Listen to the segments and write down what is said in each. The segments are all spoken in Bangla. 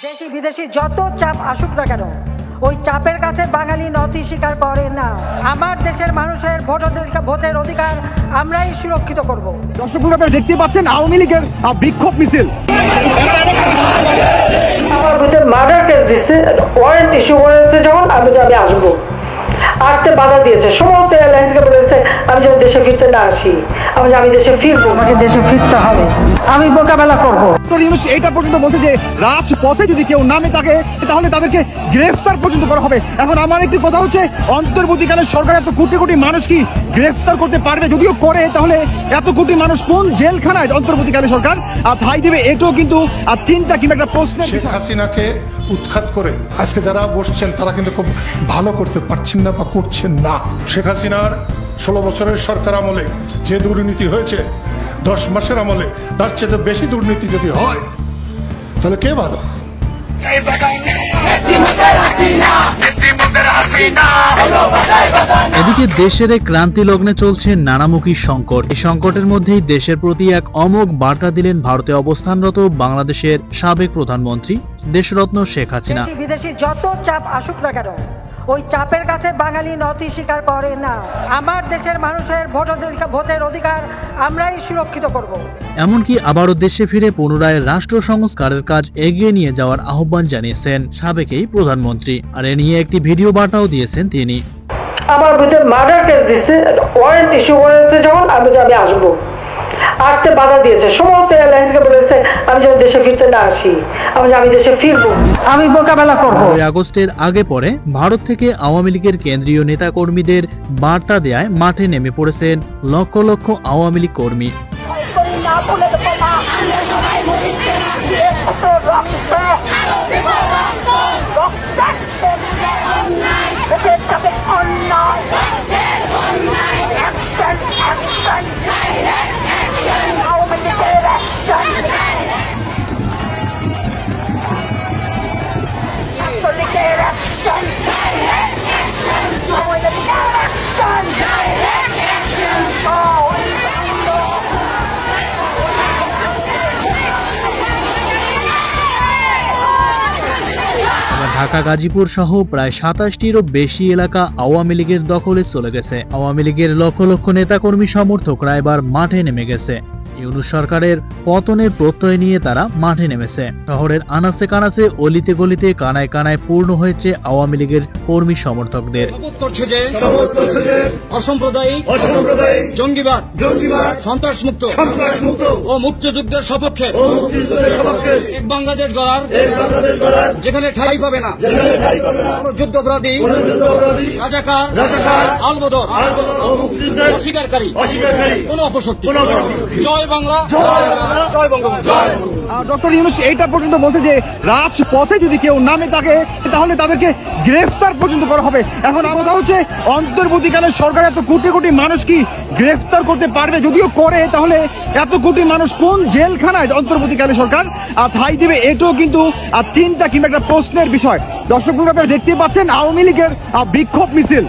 দেশি বিদেশি যত চাপ আসুক না কেন, ওই চাপের কাছে বাঙালি নতি স্বীকার করে না। আমার দেশের মানুষের ভোটের অধিকার আমরাই সুরক্ষিত করব। দর্শক আপনারা দেখতে পাচ্ছেন আওয়ামী লীগের বিক্ষোভ মিছিল। আমার বিরুদ্ধে মার্ডার কেস দিচ্ছে, ওয়ারেন্ট ইস্যু করেছে, যখন আমি আসবো, আসতে বাধা দিয়েছে, সমস্ত এয়ারলাইন্সকে বলেছে আমি যখন দেশে ফিরতে না আসি, আমি দেশে ফিরবো, আমাকে দেশে ফিরতে হবে, আমি মোকাবেলা করবো। এইটা পর্যন্ত বলছে যে রাজপথে যদি কেউ নামে থাকে তাহলে তাদেরকে গ্রেফতার পর্যন্ত করা হবে। এখন আমার একটি কথা হচ্ছে, অন্তর্বর্তীকালীন সরকার এত কোটি কোটি মানুষ কি গ্রেফতার করতে পারবে? যদিও করে, তাহলে এত কোটি মানুষ কোন জেলখানায় অন্তর্বর্তীকালীন সরকার ঠাঁই দেবে? এটাও কিন্তু চিন্তা কিংবা একটা প্রশ্ন। শেখ হাসিনাকে উৎখাত করে আজকে যারা বসছেন তারা কিন্তু খুব ভালো করতে পারছেন না বা করছেন না। শেখ হাসিনার 16 বছরের সরকার আমলে যে দুর্নীতি হয়েছে, 10 মাসের আমলে তার চেয়ে বেশি দুর্নীতি যদি হয় তাহলে কে ভালো? এদিকে দেশের ক্রান্তি লগ্নে চলছে নানামুখী সংকট। এই সংকটের মধ্যেই দেশের প্রতি এক অমোঘ বার্তা দিলেন ভারতে অবস্থানরত বাংলাদেশের সাবেক প্রধানমন্ত্রী দেশরত্ন শেখ হাসিনা। বিদেশি যত চাপ আসুক না কেন, ওই চাপের কাছে বাঙালি নতি স্বীকার করে না। আমার দেশের মানুষের ভোটের অধিকার আমরাই সুরক্ষিত করব। এমনকি আবারও দেশে ফিরে পুনরায় রাষ্ট্র সংস্কারের কাজ এগিয়ে নিয়ে যাওয়ার আহ্বান জানিয়েছেন সাবেক এই প্রধানমন্ত্রী। আর এ নিয়ে একটি ভিডিও বার্তাও দিয়েছেন তিনি। আমার বিরুদ্ধে মার্ডার কেস দিচ্ছে, ওয়ারেন্ট ইস্যু করেছে, যখন আমি আসবো, আসতে বাধা দিয়েছে, সমস্ত এয়ারলাইন্সকে বলেছে আমি যখন দেশে ফিরতে না আসি, আমি দেশে ফিরবো, আমি মোকাবেলা করবো। আগস্টের আগে পরে ভারত থেকে আওয়ামী লীগের কেন্দ্রীয় নেতা কর্মীদের বার্তা দেয় মাঠে নেমে পড়েছেন লক্ষ লক্ষ আওয়ামী লীগ কর্মী। ঢাকা গাজীপুর সহ প্রায় 27টিরও বেশি এলাকা আওয়ামী লীগের দখলে চলে গেছে। আওয়ামী লীগের লক্ষ লক্ষ নেতাকর্মী সমর্থকরা এবার মাঠে নেমে গেছে। ইউনূস সরকারের পতনের প্রত্যয় নিয়ে তারা মাঠে নেমেছে। শহরের আনাচে কানাচে, অলিতে গলিতে, কানায় কানায় পূর্ণ হয়েছে আওয়ামী লীগের কর্মী সমর্থকদের। অসাম্প্রদায়িক, জঙ্গিবাদ, সন্ত্রাসমুক্ত ও মুক্তিযুদ্ধের সপক্ষে এক বাংলাদেশ গড়ার, যেখানে ঠাঁই পাবে না যুদ্ধাপরাধী, রাজাকার, আলবদর, অস্বীকারী কোন অপশক্তি। জয় বাংলা, জয় বঙ্গবন্ধু। ডক্টর ইউনূস এইটা পর্যন্ত বলছে যে রাজপথে যদি কেউ নামে থাকে তাহলে তাদেরকে গ্রেফতার পর্যন্ত করা হবে। এখন আমার কথা হচ্ছে, অন্তর্বর্তীকালীন সরকার এত কোটি কোটি মানুষ কি গ্রেফতার করতে পারবে? যদিও করে, তাহলে এত কোটি মানুষ কোন জেলখানায় অন্তর্বর্তীকালীন সরকার ঠাঁই দেবে? এটাও কিন্তু চিন্তা কিংবা একটা প্রশ্নের বিষয়। দর্শক আপনারা দেখতে পাচ্ছেন আওয়ামী লীগের বিক্ষোভ মিছিল।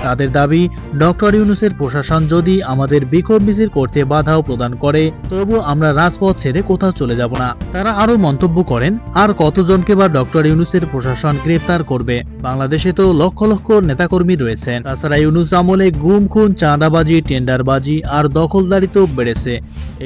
তাদের দাবি, ডক্টর ইউনূসের প্রশাসন যদি আমাদের বিক্ষোভ মিছিল করতে বাধাও প্রদান করে, তবু আমরা রাজপথ ছেড়ে কোথাও চলে যাব না। তারা আরো মন্তব্য করেন, আর কতজনকে বা ডক্টর ইউনূসের প্রশাসন গ্রেফতার করবে? বাংলাদেশে তো লক্ষ লক্ষ নেতাকর্মী রয়েছেন। তাছাড়া ইউনূস আমলে গুম, খুন, চাঁদাবাজি, টেন্ডারবাজি আর দখলদারি তো বেড়েছে।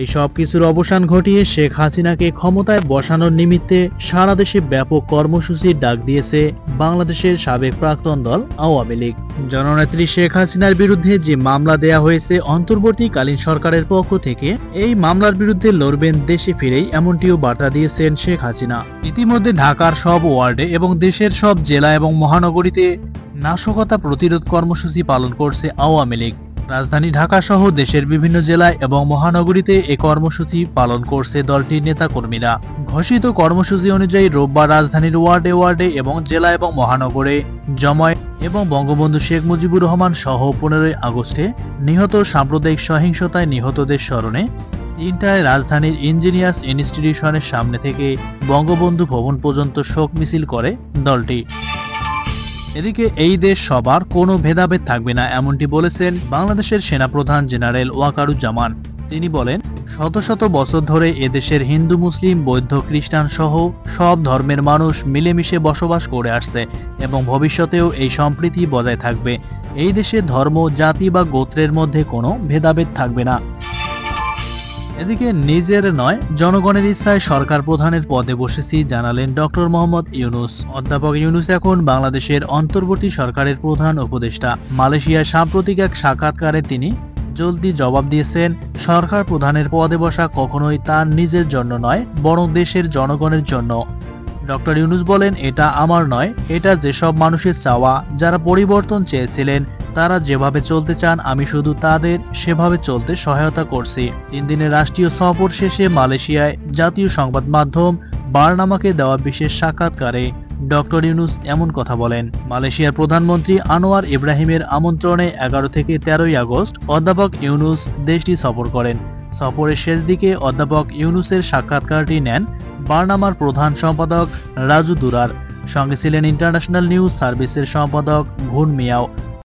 এই সব কিছুর অবসান ঘটিয়ে শেখ হাসিনাকে ক্ষমতায় বসানোর নিমিত্তে সারা দেশে ব্যাপক কর্মসূচির ডাক দিয়েছে বাংলাদেশের সাবেক প্রাক্তন দল আওয়ামী লীগ। জননেত্রী শেখ হাসিনার বিরুদ্ধে যে মামলা দেয়া হয়েছে অন্তর্বর্তীকালীন সরকারের পক্ষ থেকে, এই মামলার বিরুদ্ধে লড়বেন দেশে ফিরেই, এমনটিও বার্তা দিয়েছেন শেখ হাসিনা। ইতিমধ্যে ঢাকার সব ওয়ার্ডে এবং দেশের সব জেলা এবং মহানগরীতে নাশকতা প্রতিরোধ কর্মসূচি পালন করছে আওয়ামী লীগ। রাজধানী ঢাকা সহ দেশের বিভিন্ন জেলায় এবং মহানগরীতে এই কর্মসূচি পালন করছে দলটির নেতাকর্মীরা। ঘোষিত কর্মসূচি অনুযায়ী রোববার রাজধানীর ওয়ার্ডে ওয়ার্ডে এবং জেলা এবং মহানগরে জমায়েত এবং বঙ্গবন্ধু শেখ মুজিবুর রহমান সহ 15 আগস্টে নিহত সাম্প্রদায়িক সহিংসতায় নিহতদের স্মরণে 3টায় রাজধানীর ইঞ্জিনিয়ার্স ইনস্টিটিউশনের সামনে থেকে বঙ্গবন্ধু ভবন পর্যন্ত শোক মিছিল করে দলটি। এদিকে এই দেশ সবার, কোনো ভেদাভেদ থাকবে না, এমনটি বলেছেন বাংলাদেশের সেনাপ্রধান জেনারেল ওয়াকারুজ্জামান। তিনি বলেন, শত শত বছর ধরে এদেশের হিন্দু, মুসলিম, বৌদ্ধ, খ্রিস্টান সহ সব ধর্মের মানুষ মিলেমিশে বসবাস করে আসছে এবং ভবিষ্যতেও এই সম্প্রীতি বজায় থাকবে। এই দেশে ধর্ম, জাতি বা গোত্রের মধ্যে কোনো ভেদাভেদ থাকবে না। এদিকে নিজের নয়, জনগণের ইচ্ছায় সরকার প্রধানের পদে বসেছি জানালেন ডক্টর মোহাম্মদ ইউনূস। অধ্যাপক ইউনূস এখন বাংলাদেশের অন্তর্বর্তী সরকারের প্রধান উপদেষ্টা। মালয়েশিয়ার সাম্প্রতিক এক সাক্ষাৎকারে তিনি জলদি জবাব দিয়েছেন, সরকার প্রধানের পদে বসা কখনোই তার নিজের জন্য নয়, বরং দেশের জনগণের জন্য। ডক্টর ইউনূস বলেন, এটা আমার নয়, এটা যেসব মানুষের চাওয়া, যারা পরিবর্তন চেয়েছিলেন, তারা যেভাবে চলতে চান, আমি শুধু তাদের সেভাবে চলতে সহায়তা করছি। 3 দিনের রাষ্ট্রীয় সফর শেষে মালয়েশিয়ায় জাতীয় সংবাদ মাধ্যম বার্নামাকে দেওয়া বিশেষ সাক্ষাৎকারে ডক্টর ইউনূস এমন কথা বলেন। মালয়েশিয়ার প্রধানমন্ত্রী আনোয়ার ইব্রাহিমের আমন্ত্রণে 11 থেকে 13 আগস্ট অধ্যাপক ইউনূস দেশটি সফর করেন। সফরের শেষ দিকে অধ্যাপক ইউনূসের সাক্ষাৎকারটি নেন বার্নামার প্রধান সম্পাদক রাজু দুরার। সঙ্গে ছিলেন ইন্টারন্যাশনাল নিউজ সার্ভিসের সম্পাদক ঘুন মিয়াও।